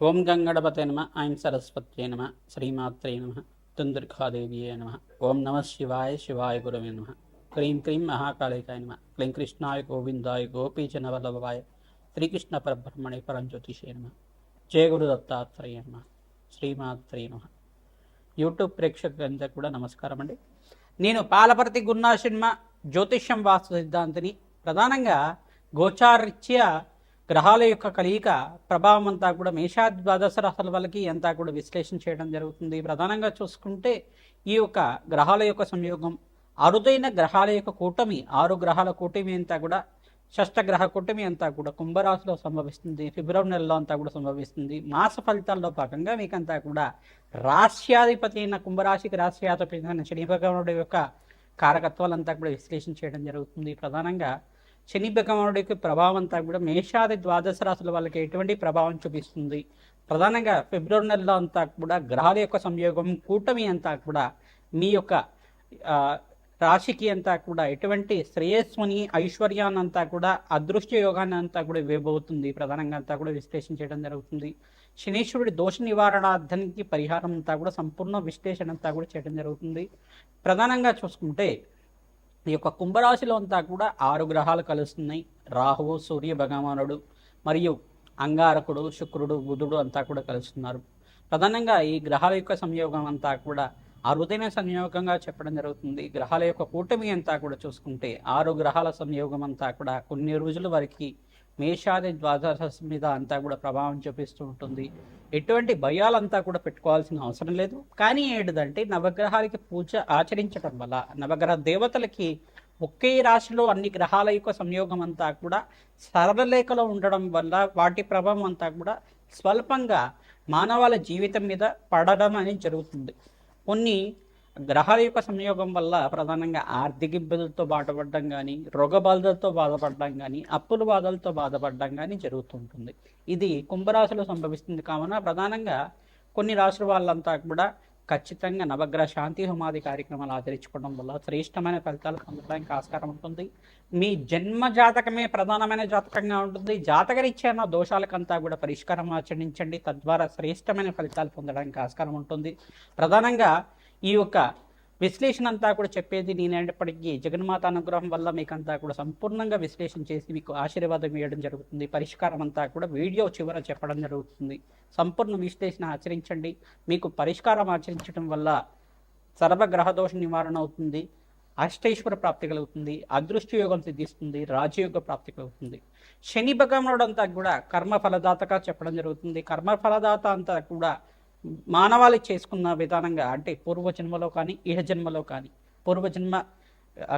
ఓం గంగణపతే నమ ఐం సరస్వత్యై నమ శ్రీమాత్రే నమ తుందుర్ఖాదేవ్యే నమ ఓం నమ శివాయ శివాయ గురవే నమ క్రీం క్రీం మహాకాళికాయ నమ క్లీం కృష్ణాయ గోవిందాయ గోపీచనవల్లభాయ శ్రీకృష్ణ పరబ్రహ్మణే పరంజ్యోతిషే నమ జయ గురు దత్తాత్రేయ నమ శ్రీమాత్రే నమ. యూట్యూబ్ ప్రేక్షకులందరికీ కూడా నమస్కారం అండి. నేను పాలపర్తి గున్నా సినిమా జ్యోతిష్యం వాస్తు సిద్ధాంతిని. ప్రధానంగా గోచారీత్యా గ్రహాల యొక్క కలయిక ప్రభావం అంతా కూడా మేషాది ద్వాదశ రాశుల వాళ్ళకి అంతా కూడా విశ్లేషణ చేయడం జరుగుతుంది. ప్రధానంగా చూసుకుంటే ఈ యొక్క గ్రహాల యొక్క సంయోగం, అరుదైన గ్రహాల యొక్క కూటమి, 6 గ్రహాల కూటమి అంతా కూడా షష్టగ్రహ కూటమి అంతా కూడా కుంభరాశిలో సంభవిస్తుంది. ఫిబ్రవరి నెలలో అంతా కూడా సంభవిస్తుంది. మాస ఫలితాల్లో భాగంగా మీకంతా కూడా రాశ్యాధిపతి అయిన కుంభరాశికి రాశ్యాధిపతి అయిన శని భగవానుడి యొక్క కారకత్వాలంతా కూడా విశ్లేషణ చేయడం జరుగుతుంది. ప్రధానంగా శని భగవానుడికి ప్రభావం అంతా కూడా మేషాది ద్వాదశ రాశుల వాళ్ళకి ఎటువంటి ప్రభావం చూపిస్తుంది. ప్రధానంగా ఫిబ్రవరి నెలలో అంతా కూడా గ్రహాల యొక్క సంయోగం, కూటమి అంతా కూడా మీ యొక్క రాశికి అంతా కూడా ఎటువంటి శ్రేయస్సుని, ఐశ్వర్యాన్ని అంతా కూడా, అదృష్ట యోగాన్ని అంతా కూడా ఇవ్వబోతుంది. ప్రధానంగా అంతా కూడా విశ్లేషణ చేయడం జరుగుతుంది. శనీశ్వరుడి దోష నివారణార్థానికి పరిహారం అంతా కూడా సంపూర్ణ విశ్లేషణ అంతా కూడా చేయడం జరుగుతుంది. ప్రధానంగా చూసుకుంటే ఈ యొక్క కుంభరాశిలో అంతా కూడా 6 గ్రహాలు కలుస్తున్నాయి. రాహువు, సూర్య భగవానుడు మరియు అంగారకుడు, శుక్రుడు, బుధుడు అంతా కూడా కలుస్తున్నారు. ప్రధానంగా ఈ గ్రహాల యొక్క సంయోగం అంతా కూడా అరుదైన సంయోగంగా చెప్పడం జరుగుతుంది. గ్రహాల యొక్క కూటమి అంతా కూడా చూసుకుంటే 6 గ్రహాల సంయోగం అంతా కూడా కొన్ని రోజుల వరకు మేషాది ద్వాదశ మీద అంతా కూడా ప్రభావం చూపిస్తూ ఉంటుంది. ఎటువంటి భయాలంతా కూడా పెట్టుకోవాల్సిన అవసరం లేదు. కానీ ఏంటిదంటే నవగ్రహాలకి పూజ ఆచరించడం వల్ల, నవగ్రహ దేవతలకి ఒకే రాశిలో అన్ని గ్రహాల యొక్క సంయోగం అంతా కూడా సరళరేఖలో ఉండడం వల్ల వాటి ప్రభావం అంతా కూడా స్వల్పంగా మానవాళి జీవితం మీద పడడం అనేది జరుగుతుంది. కొన్ని గ్రహాల యొక్క సంయోగం వల్ల ప్రధానంగా ఆర్థిక ఇబ్బందులతో బాధపడడం కానీ, రోగ బాధలతో బాధపడడం కానీ, అప్పుల బాధలతో బాధపడడం కానీ జరుగుతుంటుంది. ఇది కుంభరాశిలో సంభవిస్తుంది. కావున ప్రధానంగా కొన్ని రాశుల వాళ్ళంతా కూడా ఖచ్చితంగా నవగ్రహ శాంతి హోమాది కార్యక్రమాలు ఆచరించుకోవడం వల్ల శ్రేష్టమైన ఫలితాలు పొందడానికి ఆస్కారం ఉంటుంది. మీ జన్మ జాతకమే ప్రధానమైన జాతకంగా ఉంటుంది. జాతకరీత్యా దోషాలకంతా కూడా పరిష్కారం ఆచరించండి. తద్వారా శ్రేష్టమైన ఫలితాలు పొందడానికి ఆస్కారం ఉంటుంది. ప్రధానంగా ఈ యొక్క విశ్లేషణ అంతా కూడా చెప్పేది నేనేటప్పటికీ జగన్మాత అనుగ్రహం వల్ల మీకంతా కూడా సంపూర్ణంగా విశ్లేషణ చేసి మీకు ఆశీర్వాదం ఇవ్వడం జరుగుతుంది. పరిష్కారం అంతా కూడా వీడియో చివర చెప్పడం జరుగుతుంది. సంపూర్ణ విశ్లేషణ ఆచరించండి. మీకు పరిష్కారం ఆచరించడం వల్ల సర్వగ్రహదోష నివారణ అవుతుంది, అష్టైశ్వర ప్రాప్తి కలుగుతుంది, అదృష్ట యోగం సిద్ధిస్తుంది, రాజయోగ ప్రాప్తి కలుగుతుంది. శని భగవానుడు అంతా కూడా కర్మ ఫలదాతగా చెప్పడం జరుగుతుంది. కర్మ ఫలదాత అంతా కూడా మానవాళి చేసుకున్న విధానంగా, అంటే పూర్వజన్మలో కానీ ఇహ జన్మలో కానీ పూర్వజన్మ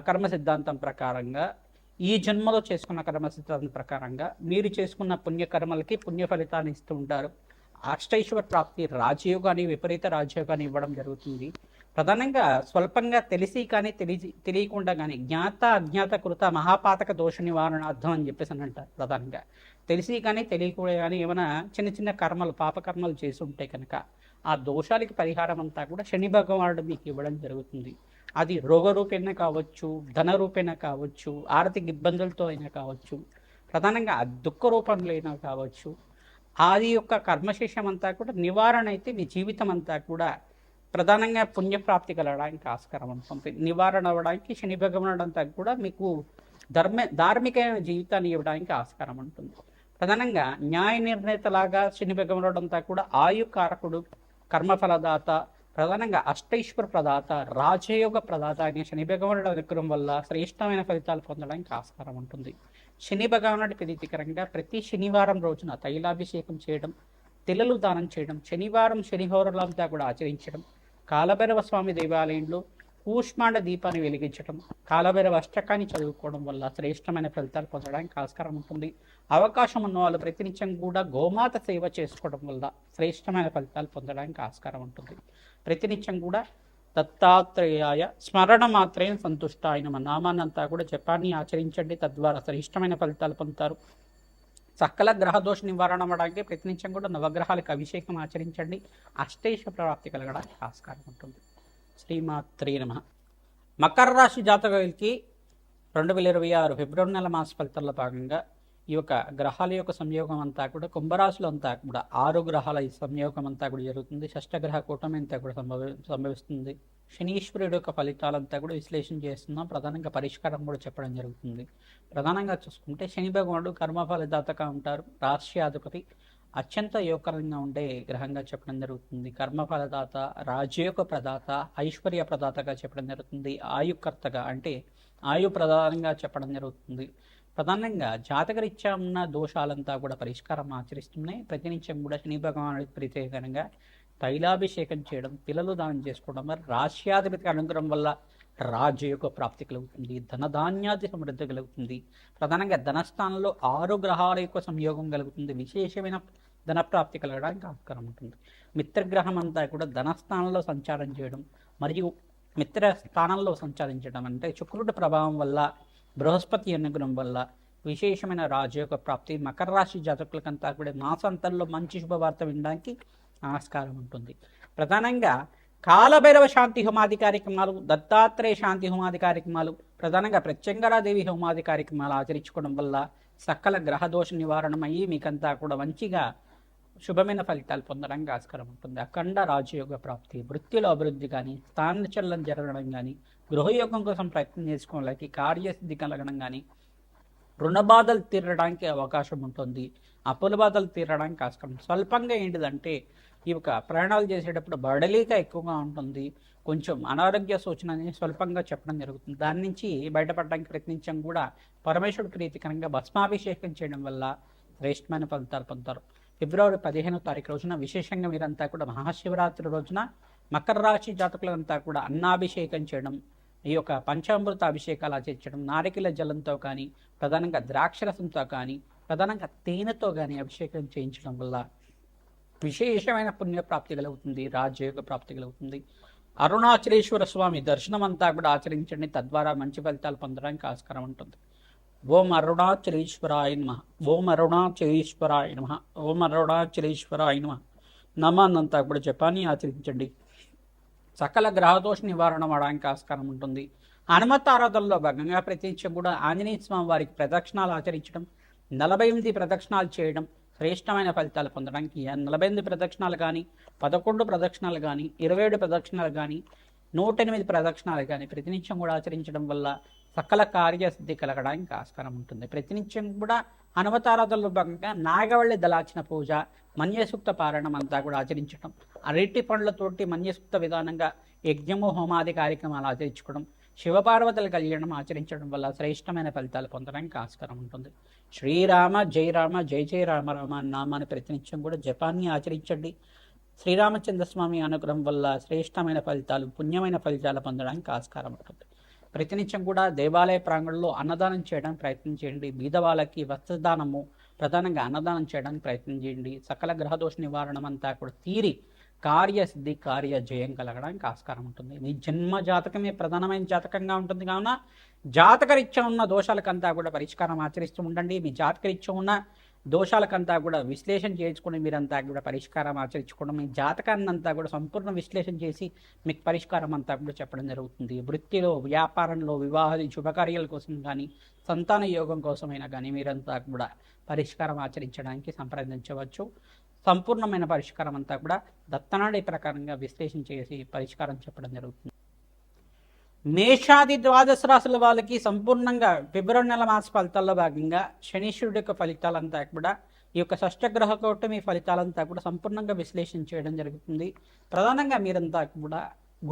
కర్మ సిద్ధాంతం ప్రకారంగా, ఈ జన్మలో చేసుకున్న కర్మ సిద్ధాంతం ప్రకారంగా మీరు చేసుకున్న పుణ్యకర్మలకి పుణ్య ఫలితాన్ని ఇస్తూ ఉంటారు. అష్టైశ్వర ప్రాప్తి, రాజయోగాన్ని, విపరీత రాజయోగాన్ని ఇవ్వడం జరుగుతుంది. ప్రధానంగా స్వల్పంగా తెలిసి కానీ తెలియకుండా కానీ జ్ఞాత అజ్ఞాత కృత మహాపాతక దోష నివారణార్థం అని చెప్పేసి అని అంటారు. ప్రధానంగా తెలిసి కానీ తెలియకుండా కానీ ఏమైనా చిన్న చిన్న కర్మలు, పాపకర్మలు చేసి ఉంటే కనుక ఆ దోషాలకి పరిహారం అంతా కూడా శని భగవానుడు మీకు ఇవ్వడం జరుగుతుంది. అది రోగ రూపేణ కావచ్చు, ధన రూపేణ కావచ్చు, ఆర్థిక ఇబ్బందులతో అయినా కావచ్చు, ప్రధానంగా దుఃఖ రూపంలో అయినా కావచ్చు. అది యొక్క కర్మశేషం అంతా కూడా నివారణ అయితే మీ జీవితం అంతా కూడా ప్రధానంగా పుణ్యప్రాప్తి కలగడానికి ఆస్కారం ఉంటుంది. నివారణ అవ్వడానికి శని భగవానుడు అంతా కూడా మీకు ధార్మికమైన జీవితాన్ని ఇవ్వడానికి ఆస్కారం ఉంటుంది. ప్రధానంగా న్యాయ నిర్ణేతలాగా శని భగవానుడు అంతా కూడా ఆయుకారకుడు, కర్మఫలదాత, ప్రధానంగా అష్టైశ్వర ప్రదాత, రాజయోగ ప్రదాత అనే శని భగవానుడు అనుగ్రహం వల్ల శ్రేష్టమైన ఫలితాలు పొందడానికి ఆస్కారం ఉంటుంది. శని భగవానుడి ప్రీతికరంగా ప్రతి శనివారం రోజున తైలాభిషేకం చేయడం, తెల్లలు దానం చేయడం, శనివారం శనిహోరలంతా కూడా ఆచరించడం, కాలభైరవ స్వామి దేవాలయంలో కూష్మాండ దీపాన్ని వెలిగించడం, కాలభైరవ అష్టకాన్ని చదువుకోవడం వల్ల శ్రేష్టమైన ఫలితాలు పొందడానికి ఆస్కారం ఉంటుంది. అవకాశం ఉన్న వాళ్ళు ప్రతినిత్యం కూడా గోమాత సేవ చేసుకోవడం వల్ల శ్రేష్టమైన ఫలితాలు పొందడానికి ఆస్కారం ఉంటుంది. ప్రతినిత్యం కూడా దత్తాత్రేయాయ స్మరణ మాత్రమే సంతుష్ట ఆయన నామాన్నంతా కూడా జపాన్ని ఆచరించండి. తద్వారా శ్రేష్టమైన ఫలితాలు పొందుతారు. సకల గ్రహదోష నివారణ అవ్వడానికి ప్రతినిత్యం కూడా నవగ్రహాలకు అభిషేకం ఆచరించండి. అష్టైశ్వర ప్రాప్తి కలగడానికి ఆస్కారం ఉంటుంది. శ్రీమాత్రే నమః. మకర రాశి జాతకులకి 2026 ఫిబ్రవరి నెల మాస ఫలితాల్లో భాగంగా ఈ యొక్క గ్రహాల యొక్క సంయోగం అంతా కూడా కుంభరాశిలో అంతా కూడా 6 గ్రహాల ఈ సంయోగం అంతా కూడా జరుగుతుంది. షష్టగ్రహ కూటమి అంతా కూడా సంభవిస్తుంది. శనీశ్వరుడు యొక్క ఫలితాలంతా కూడా విశ్లేషణ చేస్తున్నాం. ప్రధానంగా పరిష్కారం కూడా చెప్పడం జరుగుతుంది. ప్రధానంగా చూసుకుంటే శని భగవానుడు కర్మఫలదాతగా ఉంటారు. రాష్ట్రాధిపతి అత్యంత యోగకరంగా ఉండే గ్రహంగా చెప్పడం జరుగుతుంది. కర్మఫలదాత, రాజయోగ ప్రదాత, ఐశ్వర్య ప్రదాతగా చెప్పడం జరుగుతుంది. ఆయుకర్తగా అంటే ఆయు ప్రధానంగా చెప్పడం జరుగుతుంది. ప్రధానంగా జాతకరీత్యా ఉన్న దోషాలంతా కూడా పరిష్కారం ఆచరిస్తున్నాయి. ప్రతినిత్యం కూడా శని భగవానుడికి ప్రత్యేకంగా తైలాభిషేకం చేయడం, పిల్లలు దానం చేసుకోవడం, మరి రాష్ట్రాధిపతి అనుగ్రహం వల్ల రాజయోగ ప్రాప్తి కలుగుతుంది. ధనధాన్యాది సమృద్ధి కలుగుతుంది. ప్రధానంగా ధనస్థానంలో 6 గ్రహాల యొక్క సంయోగం కలుగుతుంది. విశేషమైన ధన ప్రాప్తి కలగడానికి ఆస్కారం ఉంటుంది. మిత్రగ్రహం అంతా కూడా ధనస్థానంలో సంచారం చేయడం మరియు మిత్ర స్థానంలో సంచారించడం అంటే శుక్రుడి ప్రభావం వల్ల, బృహస్పతి అనుగ్రహం వల్ల విశేషమైన రాజయోగ ప్రాప్తి. మకర రాశి జాతకులకంతా కూడా మాసాంతంలో మంచి శుభవార్త వినడానికి ఆస్కారం ఉంటుంది. ప్రధానంగా కాలభైరవ శాంతి హోమాది కార్యక్రమాలు, దత్తాత్రేయ శాంతి హోమాది కార్యక్రమాలు, ప్రధానంగా ప్రత్యంగరాదేవి హోమాది కార్యక్రమాలు ఆచరించుకోవడం వల్ల సకల గ్రహదోష నివారణమయ్యి మీకంతా కూడా మంచిగా శుభమైన ఫలితాలు పొందడానికి ఆస్కారం ఉంటుంది. అఖండ రాజయోగ ప్రాప్తి, వృత్తిలో అభివృద్ధి కానీ, స్థానచలనం జరగడం కానీ, గృహయోగం కోసం ప్రయత్నం చేసుకోవడానికి, కార్యసిద్ధి కలగడం కానీ, రుణ బాధలు తీరడానికి అవకాశం ఉంటుంది. అప్పుల బాధలు తీరడానికి ఆస్కారం. స్వల్పంగా ఏంటిదంటే ఈ యొక్క ప్రయాణాలు చేసేటప్పుడు బడలిక ఎక్కువగా ఉంటుంది. కొంచెం అనారోగ్య సూచన అనేది స్వల్పంగా చెప్పడం జరుగుతుంది. దాని నుంచి బయటపడడానికి ప్రయత్నించడం కూడా పరమేశ్వరుడు ప్రీతికరంగా భస్మాభిషేకం చేయడం వల్ల శ్రేష్టమైన ఫలితాలు పొందుతారు. ఫిబ్రవరి 15వ తారీఖు రోజున విశేషంగా మీరంతా కూడా మహాశివరాత్రి రోజున మకర రాశి జాతకులంతా కూడా అన్నాభిషేకం చేయడం, ఈ యొక్క పంచామృత అభిషేకాలు ఆచరించడం, నారికెల జలంతో కానీ, ప్రధానంగా ద్రాక్షరసంతో కానీ, ప్రధానంగా తేనెతో కానీ అభిషేకం చేయించడం వల్ల విశేషమైన పుణ్యప్రాప్తి కలుగుతుంది. రాజయోగ ప్రాప్తి కలుగుతుంది. అరుణాచలేశ్వర స్వామి దర్శనం అంతా కూడా ఆచరించండి. తద్వారా మంచి ఫలితాలు పొందడానికి ఆస్కారం ఉంటుంది. ఓం అరుణాచలేశ్వరాయ నమః. ఓం అరుణాచలేశ్వరాయ నమః. ఓం అరుణాచలేశ్వరాయ నమః. నమాన్నంతా కూడా జపాన్ని ఆచరించండి. సకల గ్రహదోష నివారణ అవడానికి ఆస్కారం ఉంటుంది. హనుమత్ ఆరాధనలో భాగంగా ప్రత్యేకించి కూడా ఆంజనేయ స్వామి వారికి ప్రదక్షిణాలు ఆచరించడం, 48 ప్రదక్షిణాలు చేయడం శ్రేష్టమైన ఫలితాలు పొందడానికి. 48 ప్రదక్షిణాలు కానీ, 11 ప్రదక్షిణాలు కానీ, 27 ప్రదక్షిణాలు కానీ, 108 ప్రదక్షిణాలు కానీ ప్రతినిత్యం కూడా ఆచరించడం వల్ల సకల కార్యసిద్ధి కలగడానికి ఆస్కారం ఉంటుంది. ప్రతినిత్యం కూడా హనుమతారాధనలో భాగంగా నాగవల్లి దళార్చన పూజ, మన్యసూక్త పారాయణం అంతా కూడా ఆచరించడం, అరటి పండ్లతోటి మన్యసూక్త విధానంగా యజ్ఞము హోమాది కార్యక్రమాలు ఆచరించుకోవడం, శివపార్వతుల కళ్యాణం ఆచరించడం వల్ల శ్రేష్టమైన ఫలితాలు పొందడానికి ఆస్కారం ఉంటుంది. శ్రీరామ జయ రామ జయ జయ రామ రామ నామాన్ని ప్రతినిత్యం కూడా జపాన్ని ఆచరించండి. శ్రీరామచంద్రస్వామి అనుగ్రహం వల్ల శ్రేష్టమైన ఫలితాలు, పుణ్యమైన ఫలితాలు పొందడానికి ఆస్కారం ఉంటుంది. ప్రతినిత్యం కూడా దేవాలయ ప్రాంగణంలో అన్నదానం చేయడానికి ప్రయత్నం చేయండి. బీద వాళ్ళకి వస్త్రదానము, ప్రధానంగా అన్నదానం చేయడానికి ప్రయత్నం చేయండి. సకల గ్రహదోష నివారణం అంతా కూడా తీరి కార్యసిద్ధి, కార్య జయం కలగడానికి ఆస్కారం ఉంటుంది. మీ జన్మ జాతకమే ప్రధానమైన జాతకంగా ఉంటుంది కావున జాతకరీత్యా ఉన్న దోషాలకంతా కూడా పరిష్కారం ఆచరిస్తూ ఉండండి. మీ జాతకరీత్యా ఉన్న దోషాలకంతా కూడా విశ్లేషణ చేసుకుని మీరంతా కూడా పరిష్కారం ఆచరించుకోవడం, మీ జాతకాన్ని అంతా కూడా సంపూర్ణ విశ్లేషణ చేసి మీకు పరిష్కారం అంతా కూడా చెప్పడం జరుగుతుంది. వృత్తిలో, వ్యాపారంలో, వివాహాది శుభకార్యాల కోసం కానీ, సంతాన యోగం కోసమైనా కానీ మీరంతా కూడా పరిష్కారం ఆచరించడానికి సంప్రదించవచ్చు. సంపూర్ణమైన పరిష్కారం అంతా కూడా దత్తనాడి ప్రకారంగా విశ్లేషణ చేసి పరిష్కారం చెప్పడం జరుగుతుంది. మేషాది 12 రాశుల వాళ్ళకి సంపూర్ణంగా ఫిబ్రవరి నెల మాస ఫలితాల్లో భాగంగా శనీశ్వరుడి యొక్క ఫలితాలంతా కూడా ఈ యొక్క షష్టగ్రహ కూటమి ఫలితాలంతా కూడా సంపూర్ణంగా విశ్లేషణ చేయడం జరుగుతుంది. ప్రధానంగా మీరంతా కూడా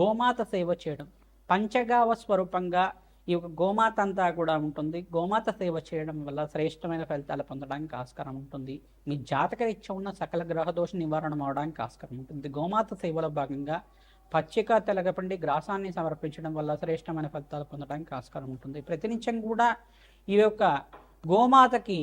గోమాత సేవ చేయడం, పంచగావ స్వరూపంగా ఈ యొక్క గోమాత అంతా కూడా ఉంటుంది. గోమాత సేవ చేయడం వల్ల శ్రేష్టమైన ఫలితాలు పొందడానికి ఆస్కారం ఉంటుంది. మీ జాతకరీత్యా ఉన్న సకల గ్రహదోష నివారణ అవడానికి ఆస్కారం ఉంటుంది. గోమాత సేవలో భాగంగా పచ్చిక తెలగపండి గ్రాసాన్ని సమర్పించడం వల్ల శ్రేష్టమైన ఫలితాలు పొందడానికి ఆస్కారం ఉంటుంది. ప్రతినిత్యం కూడా ఈ యొక్క గోమాతకి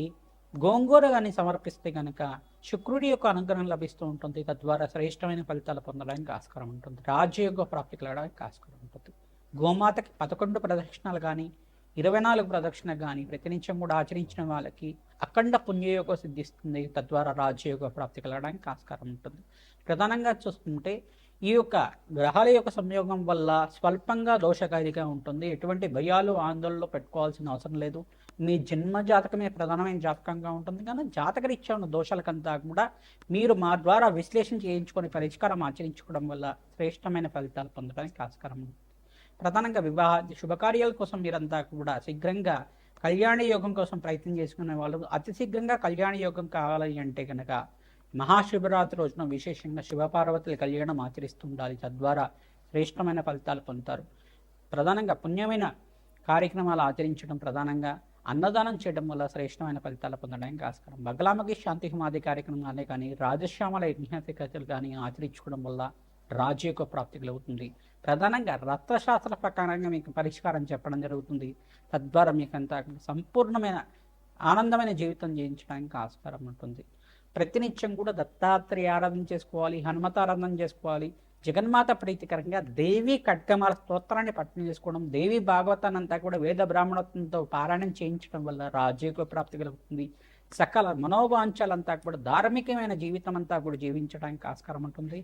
గోంగూర కానీ సమర్పిస్తే కనుక శుక్రుడి యొక్క అనుగ్రహం లభిస్తూ ఉంటుంది. తద్వారా శ్రేష్టమైన ఫలితాలు పొందడానికి ఆస్కారం ఉంటుంది. రాజయోగ ప్రాప్తి కలగడానికి ఆస్కారం ఉంటుంది. గోమాతకి 11 ప్రదక్షిణాలు కానీ, 24 ప్రదక్షిణలు కానీ ప్రతినిత్యం కూడా ఆచరించిన వాళ్ళకి అఖండ పుణ్యయోగం సిద్ధిస్తుంది. తద్వారా రాజయోగ ప్రాప్తి కలగడానికి ఆస్కారం ఉంటుంది. ప్రధానంగా చూసుకుంటే ఈ యొక్క గ్రహాల యొక్క సంయోగం వల్ల స్వల్పంగా దోషకారిగా ఉంటుంది. ఎటువంటి భయాలు ఆందోళనలో పెట్టుకోవాల్సిన అవసరం లేదు. మీ జన్మ జాతకమే ప్రధానమైన జాతకంగా ఉంటుంది. కానీ జాతకరీత్యా ఉన్న దోషాలకంతా కూడా మీరు మా ద్వారా విశ్లేషణ చేయించుకొని పరిష్కారం ఆచరించుకోవడం వల్ల శ్రేష్టమైన ఫలితాలు పొందడానికి ఆస్కారం ఉంది. ప్రధానంగా వివాహ శుభకార్యాల కోసం మీరంతా కూడా శీఘ్రంగా కళ్యాణ యోగం కోసం ప్రయత్నం చేసుకునే వాళ్ళు అతి శీఘ్రంగా కళ్యాణ యోగం కావాలి అంటే కనుక మహాశివరాత్రి రోజున విశేషంగా శివపార్వతుల కళ్యాణం ఆచరిస్తుండాలి. తద్వారా శ్రేష్టమైన ఫలితాలు పొందుతారు. ప్రధానంగా పుణ్యమైన కార్యక్రమాలు ఆచరించడం, ప్రధానంగా అన్నదానం చేయడం వల్ల శ్రేష్టమైన ఫలితాలు పొందడానికి ఆస్కారం. బగలామకి శాంతి హోమాది కార్యక్రమాలే కానీ రాజశ్యామల యజ్ఞాతికతలు కానీ ఆచరించుకోవడం వల్ల రాజయోగ ప్రాప్తి కలుగుతుంది. ప్రధానంగా రత్నశాస్త్ర ప్రకారంగా మీకు పరిష్కారం చెప్పడం జరుగుతుంది. తద్వారా మీకు అంతా సంపూర్ణమైన ఆనందమైన జీవితం జీవించడానికి ఆస్కారం ఉంటుంది. ప్రతినిత్యం కూడా దత్తాత్రేయ ఆరాధన చేసుకోవాలి, హనుమత ఆరాధన చేసుకోవాలి. జగన్మాత ప్రీతికరంగా దేవి ఖడ్గమాల స్తోత్రాన్ని పఠనం చేసుకోవడం, దేవి భాగవతాన్ని అంతా కూడా వేద బ్రాహ్మణత్వంతో పారాయణం చేయించడం వల్ల రాజయోగ ప్రాప్తి కలుగుతుంది. సకల మనోవాంఛలంతా కూడా ధార్మికమైన జీవితం అంతా కూడా జీవించడానికి ఆస్కారం ఉంటుంది.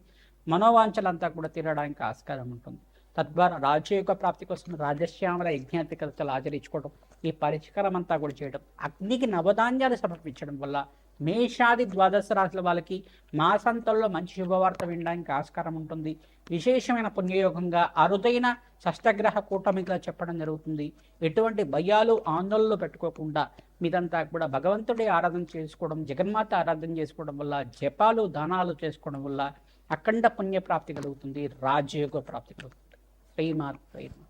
మనోవాంఛలంతా కూడా తీరడానికి ఆస్కారం ఉంటుంది. తద్వారా రాజయోగ ప్రాప్తి కోసం రాజశ్యామల యజ్ఞాతికతలు ఆచరించుకోవడం, ఈ పరిష్కారం అంతా కూడా చేయడం, అగ్నికి నవధాన్యాలు సమర్పించడం వల్ల మేషాది ద్వాదశ రాశుల వాళ్ళకి మాసాంతంలో మంచి శుభవార్త వినడానికి ఆస్కారం ఉంటుంది. విశేషమైన పుణ్యయోగంగా అరుదైన షష్టగ్రహ కూటమిగా చెప్పడం జరుగుతుంది. ఎటువంటి భయాలు ఆందోళనలు పెట్టుకోకుండా మీదంతా కూడా భగవంతుడి ఆరాధన చేసుకోవడం, జగన్మాత ఆరాధన చేసుకోవడం వల్ల, జపాలు దానాలు చేసుకోవడం వల్ల అఖండ పుణ్యప్రాప్తి కలుగుతుంది, రాజయోగ ప్రాప్తి కలుగుతుంది. శ్రీమాత్రే నమః.